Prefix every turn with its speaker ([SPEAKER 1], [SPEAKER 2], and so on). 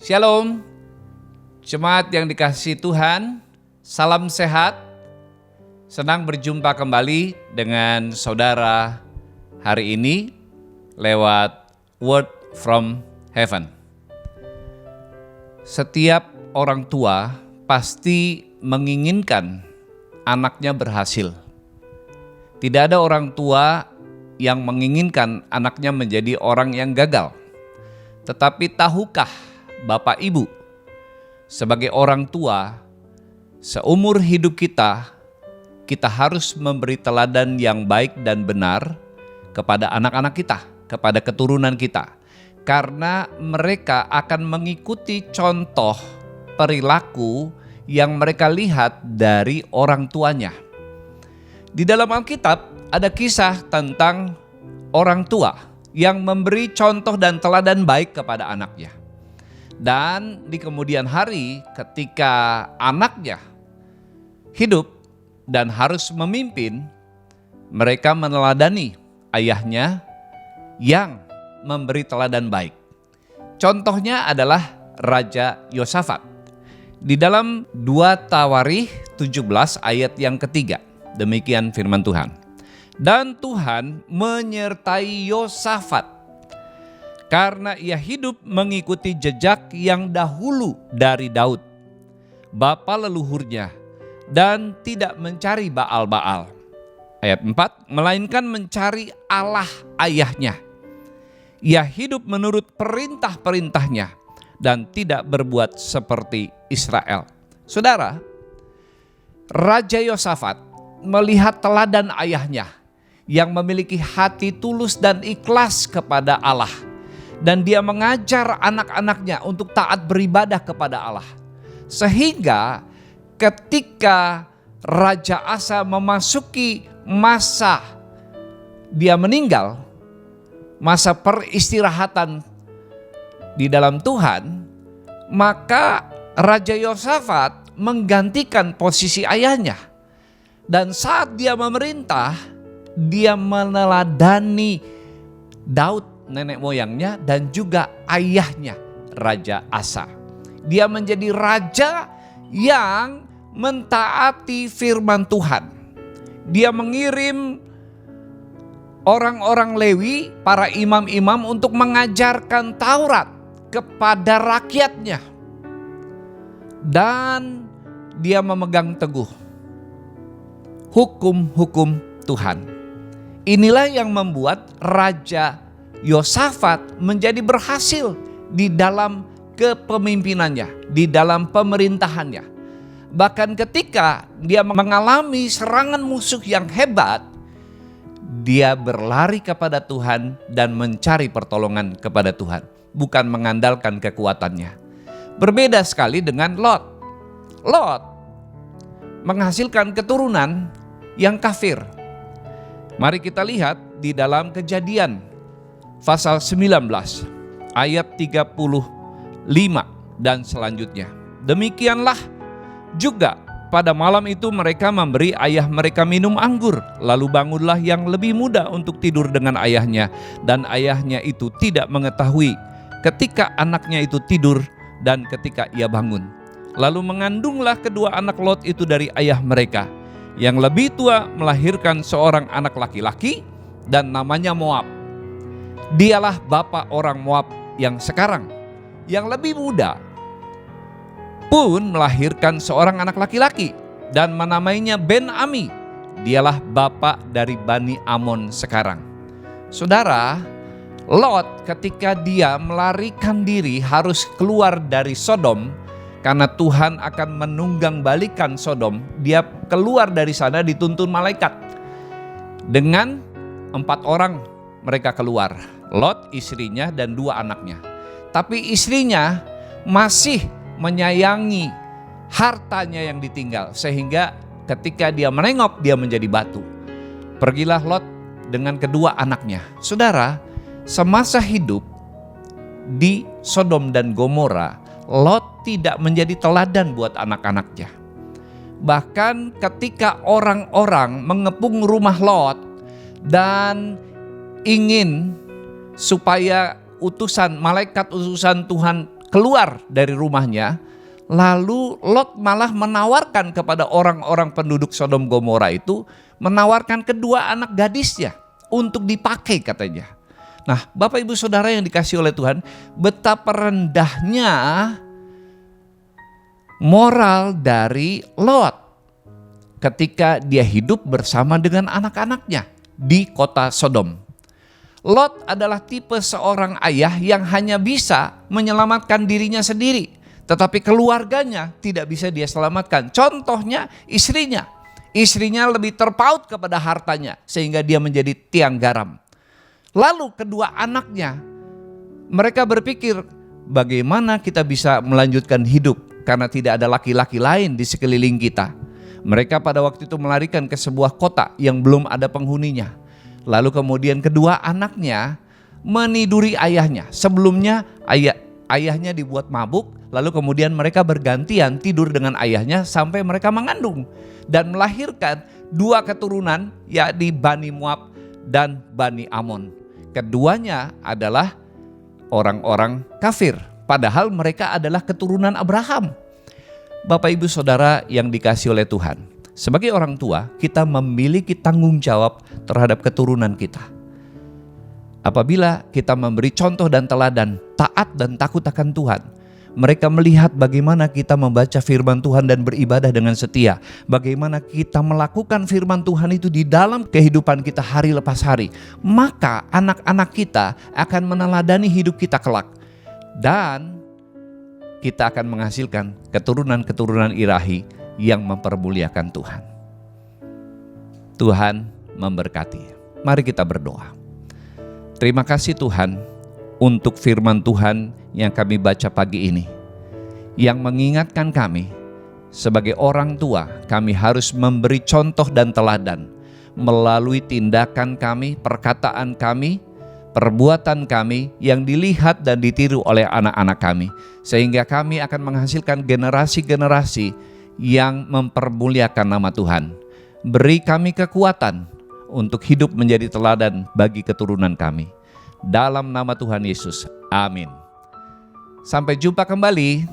[SPEAKER 1] Shalom, jemaat yang dikasihi Tuhan, salam sehat. Senang berjumpa kembali dengan saudara hari ini lewat Word from Heaven. Setiap orang tua pasti menginginkan anaknya berhasil. Tidak ada orang tua yang menginginkan anaknya menjadi orang yang gagal. Tetapi tahukah Bapak Ibu, sebagai orang tua, seumur hidup kita harus memberi teladan yang baik dan benar kepada anak-anak kita, kepada keturunan kita. Karena mereka akan mengikuti contoh perilaku yang mereka lihat dari orang tuanya. Di dalam Alkitab ada kisah tentang orang tua yang memberi contoh dan teladan baik kepada anaknya. Dan di kemudian hari ketika anaknya hidup dan harus memimpin, mereka meneladani ayahnya yang memberi teladan baik. Contohnya adalah Raja Yosafat. Di dalam 2 Tawarikh 17 ayat yang ketiga, demikian firman Tuhan. Dan Tuhan menyertai Yosafat karena ia hidup mengikuti jejak yang dahulu dari Daud, bapa leluhurnya, dan tidak mencari Baal-Baal. Ayat 4, melainkan mencari Allah ayahnya. Ia hidup menurut perintah-perintahnya dan tidak berbuat seperti Israel. Saudara, Raja Yosafat melihat teladan ayahnya yang memiliki hati tulus dan ikhlas kepada Allah. Dan dia mengajar anak-anaknya untuk taat beribadah kepada Allah. Sehingga ketika Raja Asa memasuki masa dia meninggal, masa peristirahatan di dalam Tuhan, maka Raja Yosafat menggantikan posisi ayahnya. Dan saat dia memerintah, dia meneladani Daud, nenek moyangnya, dan juga ayahnya Raja Asa. Dia menjadi raja yang mentaati firman Tuhan. Dia mengirim orang-orang Lewi, para imam-imam, untuk mengajarkan Taurat kepada rakyatnya. Dan dia memegang teguh hukum-hukum Tuhan. Inilah yang membuat Raja Yosafat menjadi berhasil di dalam kepemimpinannya, di dalam pemerintahannya. Bahkan ketika dia mengalami serangan musuh yang hebat, dia berlari kepada Tuhan dan mencari pertolongan kepada Tuhan, bukan mengandalkan kekuatannya. Berbeda sekali dengan Lot. Lot menghasilkan keturunan yang kafir. Mari kita lihat di dalam Kejadian pasal 19 ayat 35 dan selanjutnya. Demikianlah juga pada malam itu mereka memberi ayah mereka minum anggur. Lalu bangunlah yang lebih muda untuk tidur dengan ayahnya. Dan ayahnya itu tidak mengetahui ketika anaknya itu tidur dan ketika ia bangun. Lalu mengandunglah kedua anak Lot itu dari ayah mereka. Yang lebih tua melahirkan seorang anak laki-laki dan namanya Moab. Dialah bapa orang Moab yang sekarang. Yang lebih muda pun melahirkan seorang anak laki-laki dan menamainya Ben-Ami. Dialah bapa dari Bani Amon sekarang. Saudara, Lot ketika dia melarikan diri harus keluar dari Sodom karena Tuhan akan menunggang balikan Sodom. Dia keluar dari sana dituntun malaikat. Dengan 4 orang mereka keluar. Lot, istrinya, dan 2 anaknya. Tapi istrinya masih menyayangi hartanya yang ditinggal. Sehingga ketika dia menengok, dia menjadi batu. Pergilah Lot dengan kedua anaknya. Saudara, semasa hidup di Sodom dan Gomora, Lot tidak menjadi teladan buat anak-anaknya. Bahkan ketika orang-orang mengepung rumah Lot dan ingin supaya malaikat utusan Tuhan keluar dari rumahnya, lalu Lot malah menawarkan kepada orang-orang penduduk Sodom Gomora itu, menawarkan kedua anak gadisnya untuk dipakai katanya. Nah, Bapak Ibu Saudara yang dikasihi oleh Tuhan, betapa rendahnya moral dari Lot ketika dia hidup bersama dengan anak-anaknya di kota Sodom. Lot adalah tipe seorang ayah yang hanya bisa menyelamatkan dirinya sendiri, tetapi keluarganya tidak bisa dia selamatkan. Contohnya istrinya. Istrinya lebih terpaut kepada hartanya sehingga dia menjadi tiang garam. Lalu kedua anaknya, mereka berpikir bagaimana kita bisa melanjutkan hidup karena tidak ada laki-laki lain di sekeliling kita. Mereka pada waktu itu melarikan ke sebuah kota yang belum ada penghuninya. Lalu kemudian kedua anaknya meniduri ayahnya. Sebelumnya ayahnya dibuat mabuk, lalu kemudian mereka bergantian tidur dengan ayahnya sampai mereka mengandung. Dan melahirkan dua keturunan, yakni Bani Moab dan Bani Amon. Keduanya adalah orang-orang kafir, padahal mereka adalah keturunan Abraham. Bapak Ibu Saudara yang dikasihi oleh Tuhan, sebagai orang tua, kita memiliki tanggung jawab terhadap keturunan kita. Apabila kita memberi contoh dan teladan, taat dan takut akan Tuhan, mereka melihat bagaimana kita membaca firman Tuhan dan beribadah dengan setia. Bagaimana kita melakukan firman Tuhan itu di dalam kehidupan kita hari lepas hari. Maka anak-anak kita akan meneladani hidup kita kelak. Dan kita akan menghasilkan keturunan-keturunan ilahi yang mempermuliakan Tuhan. Tuhan memberkati. Mari kita berdoa. Terima kasih Tuhan untuk firman Tuhan yang kami baca pagi ini, yang mengingatkan kami sebagai orang tua, kami harus memberi contoh dan teladan melalui tindakan kami, perkataan kami, perbuatan kami yang dilihat dan ditiru oleh anak-anak kami, sehingga kami akan menghasilkan generasi-generasi yang mempermuliakan nama Tuhan. Beri kami kekuatan untuk hidup menjadi teladan bagi keturunan kami. Dalam nama Tuhan Yesus, amin. Sampai jumpa kembali.